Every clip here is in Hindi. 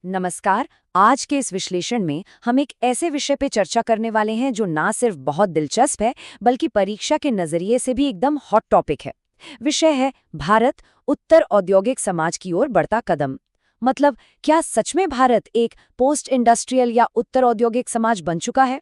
नमस्कार। आज के इस विश्लेषण में हम एक ऐसे विषय पे चर्चा करने वाले हैं जो ना सिर्फ बहुत दिलचस्प है बल्कि परीक्षा के नजरिए से भी एकदम हॉट टॉपिक है। विषय है भारत उत्तर औद्योगिक समाज की ओर बढ़ता कदम। मतलब क्या सच में भारत एक पोस्ट इंडस्ट्रियल या उत्तर औद्योगिक समाज बन चुका है?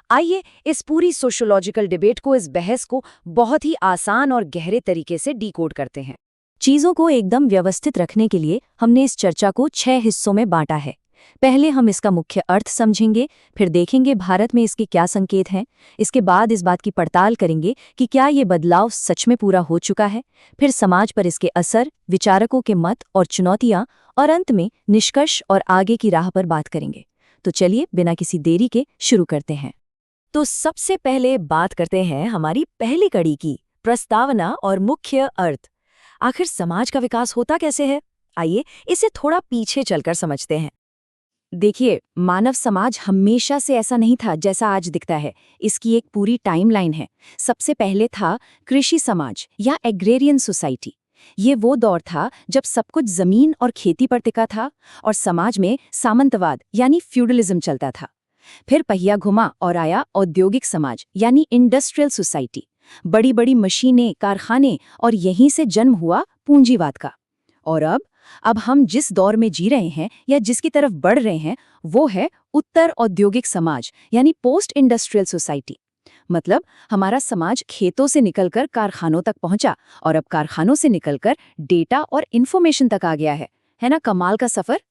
आइए इस पूरी सोशियोलॉजिकल डिबेट को, इस बहस को बहुत ही आसान और गहरे तरीके से डिकोड करते हैं। चीजों को एकदम व्यवस्थित रखने के लिए हमने इस चर्चा को 6 हिस्सों में बांटा है। पहले हम इसका मुख्य अर्थ समझेंगे, फिर देखेंगे भारत में इसके क्या संकेत हैं, इसके बाद इस बात की पड़ताल करेंगे कि क्या ये बदलाव सच में पूरा हो चुका है, फिर समाज पर इसके असर, विचारकों के मत और चुनौतियां, और अंत में निष्कर्ष और आगे की राह पर बात करेंगे। तो चलिए बिना किसी देरी के शुरू करते हैं। तो सबसे पहले बात करते हैं हमारी पहली कड़ी की, प्रस्तावना और मुख्य अर्थ। आखिर समाज का विकास होता कैसे है? आइए इसे थोड़ा पीछे चलकर समझते हैं। देखिए, मानव समाज हमेशा से ऐसा नहीं था जैसा आज दिखता है। इसकी एक पूरी टाइमलाइन है। सबसे पहले था कृषि समाज या एग्रेरियन सोसाइटी। ये वो दौर था जब सब कुछ जमीन और खेती पर टिका था और समाज में सामंतवाद यानी फ्यूडलिज्म चलता था। फिर पहिया घुमा और आया औद्योगिक समाज यानी इंडस्ट्रियल सोसाइटी। बड़ी बड़ी मशीनें, कारखाने, और यहीं से जन्म हुआ पूंजीवाद का। और अब हम जिस दौर में जी रहे हैं या जिसकी तरफ बढ़ रहे हैं वो है उत्तर औद्योगिक समाज यानी पोस्ट इंडस्ट्रियल सोसाइटी। मतलब हमारा समाज खेतों से निकलकर कारखानों तक पहुंचा और अब कारखानों से निकलकर डेटा और इन्फॉर्मेशन तक आ गया है ना कमाल का सफर।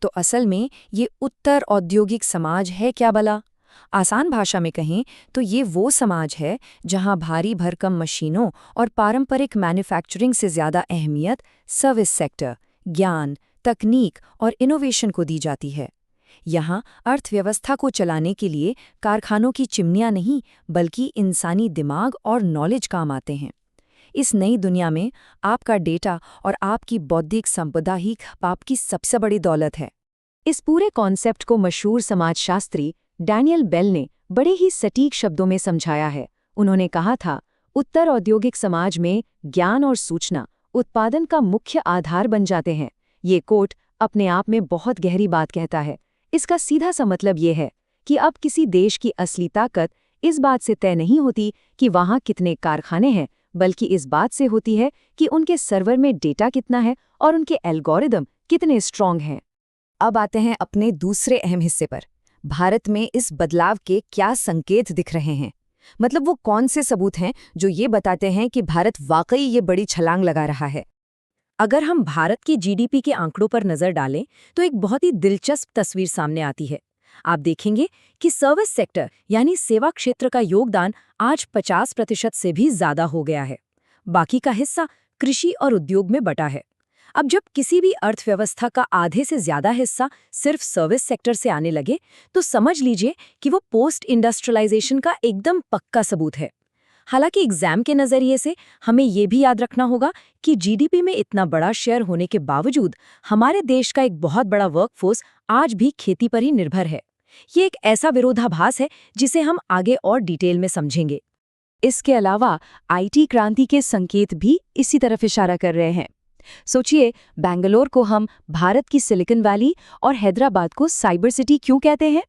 तो असल में ये उत्तर औद्योगिक समाज है क्या भला? आसान भाषा में कहें तो ये वो समाज है जहां भारी भरकम मशीनों और पारंपरिक मैन्युफैक्चरिंग से ज़्यादा अहमियत सर्विस सेक्टर, ज्ञान, तकनीक और इनोवेशन को दी जाती है। यहाँ अर्थव्यवस्था को चलाने के लिए कारखानों की चिमनियाँ नहीं बल्कि इंसानी दिमाग और नॉलेज काम आते हैं। इस नई दुनिया में आपका डेटा और आपकी बौद्धिक संपदा ही आपकी सबसे बड़ी दौलत है। इस पूरे कॉन्सेप्ट को मशहूर समाजशास्त्री डैनियल बेल ने बड़े ही सटीक शब्दों में समझाया है। उन्होंने कहा था, उत्तर औद्योगिक समाज में ज्ञान और सूचना उत्पादन का मुख्य आधार बन जाते हैं। ये कोट अपने आप में बहुत गहरी बात कहता है। इसका सीधा सा मतलब ये है कि अब किसी देश की असली ताकत इस बात से तय नहीं होती कि वहाँ कितने कारखाने हैं, बल्कि इस बात से होती है कि उनके सर्वर में डेटा कितना है और उनके एल्गोरिदम कितने स्ट्रॉन्ग हैं। अब आते हैं अपने दूसरे अहम हिस्से पर। भारत में इस बदलाव के क्या संकेत दिख रहे हैं? मतलब वो कौन से सबूत हैं जो ये बताते हैं कि भारत वाकई ये बड़ी छलांग लगा रहा है? अगर हम भारत की जीडीपी के आंकड़ों पर नजर डालें तो एक बहुत ही दिलचस्प तस्वीर सामने आती है। आप देखेंगे कि सर्विस सेक्टर यानी सेवा क्षेत्र का योगदान आज 50% से भी ज्यादा हो गया है। बाकी का हिस्सा कृषि और उद्योग में बटा है। अब जब किसी भी अर्थव्यवस्था का आधे से ज्यादा हिस्सा सिर्फ सर्विस सेक्टर से आने लगे तो समझ लीजिए कि वो पोस्ट इंडस्ट्रियलाइजेशन का एकदम पक्का सबूत है। हालांकि एग्जाम के नजरिए से हमें ये भी याद रखना होगा कि जीडीपी में इतना बड़ा शेयर होने के बावजूद हमारे देश का एक बहुत बड़ा वर्कफोर्स आज भी खेती पर ही निर्भर है। ये एक ऐसा विरोधाभास है जिसे हम आगे और डिटेल में समझेंगे। इसके अलावा आईटी क्रांति के संकेत भी इसी तरफ इशारा कर रहे हैं। सोचिए, बेंगलोर को हम भारत की सिलिकॉन वैली और हैदराबाद को साइबर सिटी क्यों कहते हैं?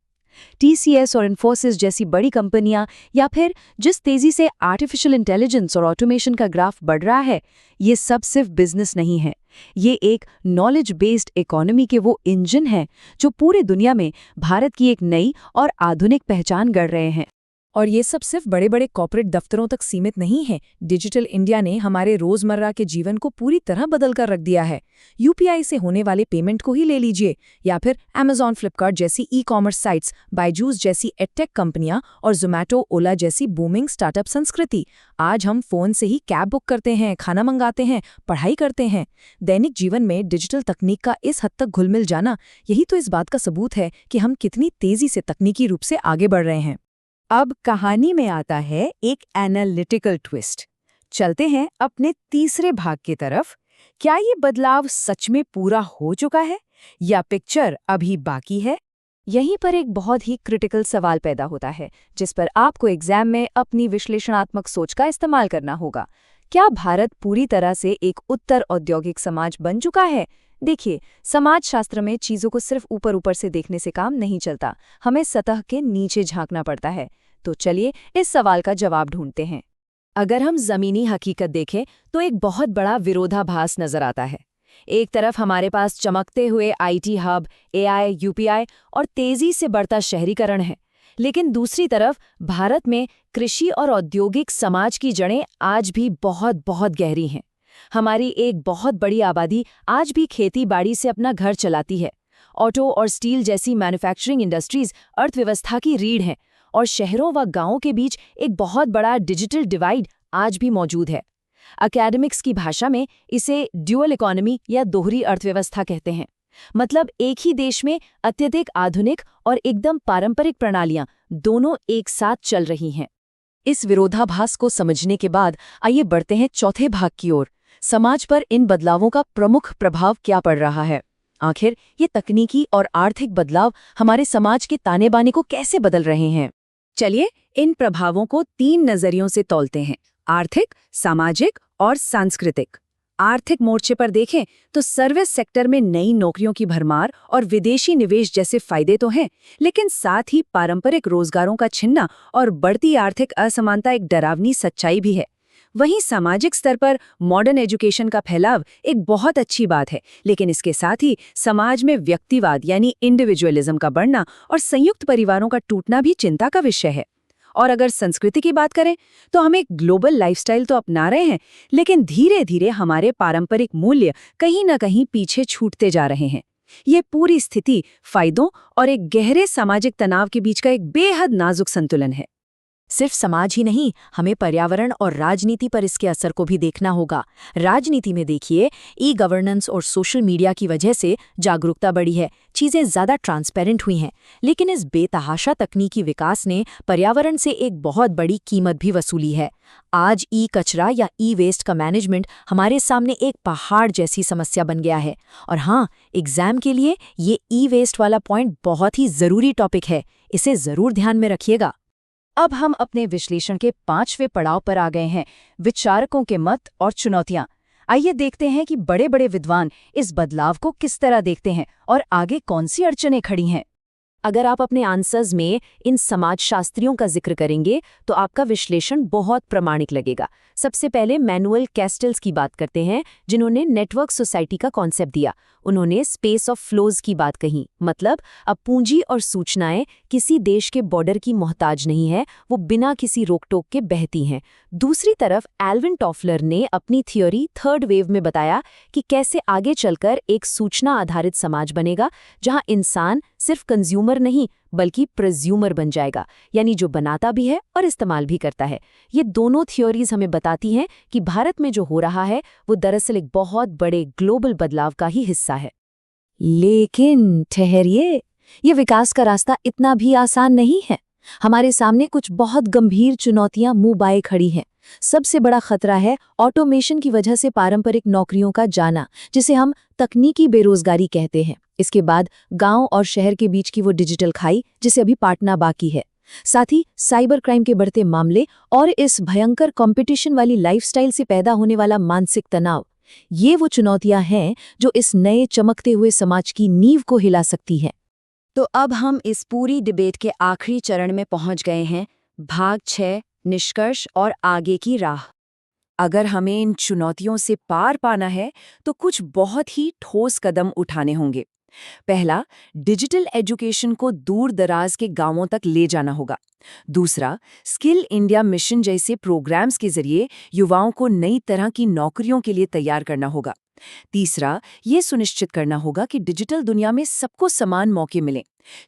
टीसीएस और इन्फोसिस जैसी बड़ी कंपनियां, या फिर जिस तेजी से आर्टिफिशियल इंटेलिजेंस और ऑटोमेशन का ग्राफ बढ़ रहा है, ये सब सिर्फ बिजनेस नहीं है। ये एक नॉलेज बेस्ड इकोनॉमी के वो इंजन हैं जो पूरे दुनिया में भारत की एक नई और आधुनिक पहचान गढ़ रहे हैं। और ये सब सिर्फ बड़े बड़े कॉर्पोरेट दफ्तरों तक सीमित नहीं है। डिजिटल इंडिया ने हमारे रोजमर्रा के जीवन को पूरी तरह बदल कर रख दिया है। यूपीआई से होने वाले पेमेंट को ही ले लीजिए, या फिर अमेजॉन, फ्लिपकार्ट जैसी ई कॉमर्स साइट्स, बायजूस जैसी एडटेक कंपनियां और जोमैटो, ओला जैसी बूमिंग स्टार्टअप संस्कृति। आज हम फोन से ही कैब बुक करते हैं, खाना मंगाते हैं, पढ़ाई करते हैं। दैनिक जीवन में डिजिटल तकनीक का इस हद तक घुल मिल जाना, यही तो इस बात का सबूत है कि हम कितनी तेजी से तकनीकी रूप से आगे बढ़ रहे हैं। अब कहानी में आता है एक एनालिटिकल ट्विस्ट। चलते हैं अपने तीसरे भाग की तरफ। क्या ये बदलाव सच में पूरा हो चुका है या पिक्चर अभी बाकी है? यहीं पर एक बहुत ही क्रिटिकल सवाल पैदा होता है जिस पर आपको एग्जाम में अपनी विश्लेषणात्मक सोच का इस्तेमाल करना होगा। क्या भारत पूरी तरह से एक उत्तर औद्योगिक समाज बन चुका है देखिए, समाजशास्त्र में चीजों को सिर्फ ऊपर ऊपर से देखने से काम नहीं चलता, हमें सतह के नीचे झांकना पड़ता है। तो चलिए इस सवाल का जवाब ढूंढते हैं। अगर हम जमीनी हकीकत देखें तो एक बहुत बड़ा विरोधाभास नजर आता है। एक तरफ हमारे पास चमकते हुए आईटी हब, एआई, यूपीआई और तेजी से बढ़ता शहरीकरण है, लेकिन दूसरी तरफ भारत में कृषि और औद्योगिक समाज की जड़ें आज भी बहुत बहुत गहरी हैं। हमारी एक बहुत बड़ी आबादी आज भी खेती बाड़ी से अपना घर चलाती है। ऑटो और स्टील जैसी मैन्युफैक्चरिंग इंडस्ट्रीज अर्थव्यवस्था की रीढ़ हैं, और शहरों व गांवों के बीच एक बहुत बड़ा डिजिटल डिवाइड आज भी मौजूद है। एकेडमिक्स की भाषा में इसे ड्यूअल इकोनॉमी या दोहरी अर्थव्यवस्था कहते हैं। मतलब एक ही देश में अत्यधिक आधुनिक और एकदम पारंपरिक प्रणालियां दोनों एक साथ चल रही हैं। इस विरोधाभास को समझने के बाद आइए बढ़ते हैं चौथे भाग की ओर। समाज पर इन बदलावों का प्रमुख प्रभाव क्या पड़ रहा है? आखिर ये तकनीकी और आर्थिक बदलाव हमारे समाज के ताने बाने को कैसे बदल रहे हैं? चलिए इन प्रभावों को 3 नजरियों से तौलते हैं: आर्थिक, सामाजिक और सांस्कृतिक। आर्थिक मोर्चे पर देखें तो सर्विस सेक्टर में नई नौकरियों की भरमार और विदेशी निवेश जैसे फायदे तो हैं, लेकिन साथ ही पारंपरिक रोजगारों का छिनना और बढ़ती आर्थिक असमानता एक डरावनी सच्चाई भी है। वहीं सामाजिक स्तर पर मॉडर्न एजुकेशन का फैलाव एक बहुत अच्छी बात है, लेकिन इसके साथ ही समाज में व्यक्तिवाद यानी इंडिविजुअलिज्म का बढ़ना और संयुक्त परिवारों का टूटना भी चिंता का विषय है। और अगर संस्कृति की बात करें तो हम एक ग्लोबल लाइफस्टाइल तो अपना रहे हैं, लेकिन धीरे धीरे हमारे पारंपरिक मूल्य कहीं न कहीं पीछे छूटते जा रहे हैं। ये पूरी स्थिति फायदों और एक गहरे सामाजिक तनाव के बीच का एक बेहद नाजुक संतुलन है। सिर्फ समाज ही नहीं, हमें पर्यावरण और राजनीति पर इसके असर को भी देखना होगा। राजनीति में देखिए, ई गवर्नेंस और सोशल मीडिया की वजह से जागरूकता बढ़ी है, चीजें ज्यादा ट्रांसपेरेंट हुई हैं, लेकिन इस बेतहाशा तकनीकी विकास ने पर्यावरण से एक बहुत बड़ी कीमत भी वसूली है। आज ई कचरा या ई वेस्ट का मैनेजमेंट हमारे सामने एक पहाड़ जैसी समस्या बन गया है। और हाँ, एग्जाम के लिए ये ई वेस्ट वाला पॉइंट बहुत ही जरूरी टॉपिक है, इसे जरूर ध्यान में रखिएगा। अब हम अपने विश्लेषण के 5वें पड़ाव पर आ गए हैं, विचारकों के मत और चुनौतियां। आइए देखते हैं कि बड़े बड़े विद्वान इस बदलाव को किस तरह देखते हैं और आगे कौन सी अड़चनें खड़ी हैं। अगर आप अपने आंसर्स में इन समाजशास्त्रियों का जिक्र करेंगे तो आपका विश्लेषण बहुत प्रामाणिक लगेगा। सबसे पहले मैनुअल कैस्टल्स की बात करते हैं, जिन्होंने नेटवर्क सोसाइटी का कॉन्सेप्ट दिया। उन्होंने स्पेस ऑफ फ्लोज की बात कही, मतलब अब पूंजी और सूचनाएं किसी देश के बॉर्डर की मोहताज नहीं है, वो बिना किसी रोक टोक के बहती हैं। दूसरी तरफ एल्विन टॉफलर ने अपनी थ्योरी थर्ड वेव में बताया कि कैसे आगे चलकर एक सूचना आधारित समाज बनेगा, जहां इंसान सिर्फ कंज्यूमर नहीं बल्कि प्रेज्यूमर बन जाएगा, यानी जो बनाता भी है और इस्तेमाल भी करता है। ये दोनों थ्योरीज हमें बताती हैं कि भारत में जो हो रहा है वो दरअसल एक बहुत बड़े ग्लोबल बदलाव का ही हिस्सा है। लेकिन ठहरिए, ये विकास का रास्ता इतना भी आसान नहीं है। हमारे सामने कुछ बहुत गंभीर चुनौतियां मुंह बाए खड़ी हैं। सबसे बड़ा खतरा है ऑटोमेशन की वजह से पारंपरिक नौकरियों का जाना, जिसे हम तकनीकी बेरोजगारी कहते हैं। इसके बाद गांव और शहर के बीच की वो डिजिटल खाई, जिसे अभी पाटना बाकी है। साथ ही साइबर क्राइम के बढ़ते मामले और इस भयंकर कंपटीशन वाली लाइफस्टाइल से पैदा होने वाला मानसिक तनाव, ये वो चुनौतियां हैं जो इस नए चमकते हुए समाज की नींव को हिला सकती हैं। तो अब हम इस पूरी डिबेट के आखिरी चरण में पहुंच गए हैं, भाग 6, निष्कर्ष और आगे की राह। अगर हमें इन चुनौतियों से पार पाना है तो कुछ बहुत ही ठोस कदम उठाने होंगे। पहला, डिजिटल एजुकेशन को दूर दराज के गांवों तक ले जाना होगा। दूसरा, स्किल इंडिया मिशन जैसे प्रोग्राम्स के जरिए युवाओं को नई तरह की नौकरियों के लिए तैयार करना होगा। तीसरा, ये सुनिश्चित करना होगा कि डिजिटल दुनिया में सबको समान मौके मिलें।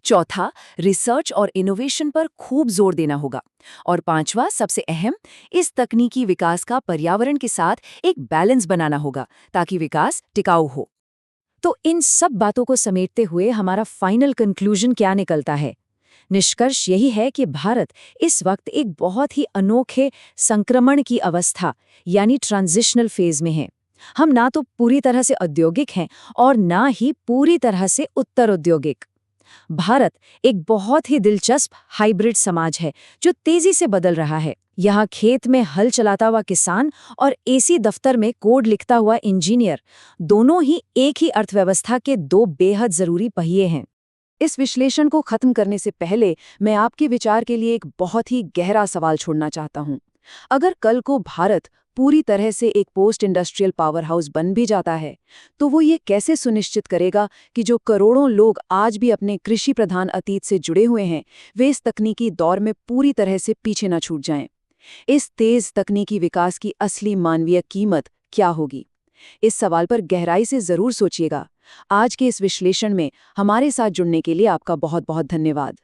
चौथा, रिसर्च और इनोवेशन पर खूब जोर देना होगा। और पांचवा, सबसे अहम, इस तकनीकी विकास का पर्यावरण के साथ एक बैलेंस बनाना होगा ताकि विकास टिकाऊ हो। तो इन सब बातों को समेटते हुए हमारा फाइनल कंक्लूजन क्या निकलता है? निष्कर्ष यही है कि भारत इस वक्त एक बहुत ही अनोखे संक्रमण की अवस्था यानी ट्रांजिशनल फेज में है। हम ना तो पूरी तरह से औद्योगिक हैं और ना ही पूरी तरह से उत्तर औद्योगिक। भारत एक बहुत ही दिलचस्प हाइब्रिड समाज है जो तेजी से बदल रहा है। यहाँ खेत में हल चलाता हुआ किसान और एसी दफ्तर में कोड लिखता हुआ इंजीनियर दोनों ही एक ही अर्थव्यवस्था के दो बेहद जरूरी पहिए हैं। इस विश्लेषण को खत्म करने से पहले मैं आपके विचार के लिए एक बहुत ही गहरा सवाल छोड़ना चाहता हूं। अगर कल को भारत पूरी तरह से एक पोस्ट इंडस्ट्रियल पावर हाउस बन भी जाता है, तो वो ये कैसे सुनिश्चित करेगा कि जो करोड़ों लोग आज भी अपने कृषि प्रधान अतीत से जुड़े हुए हैं, वे इस तकनीकी दौर में पूरी तरह से पीछे न छूट जाएं? इस तेज तकनीकी विकास की असली मानवीय कीमत क्या होगी? इस सवाल पर गहराई से जरूर सोचिएगा। आज के इस विश्लेषण में हमारे साथ जुड़ने के लिए आपका बहुत बहुत धन्यवाद।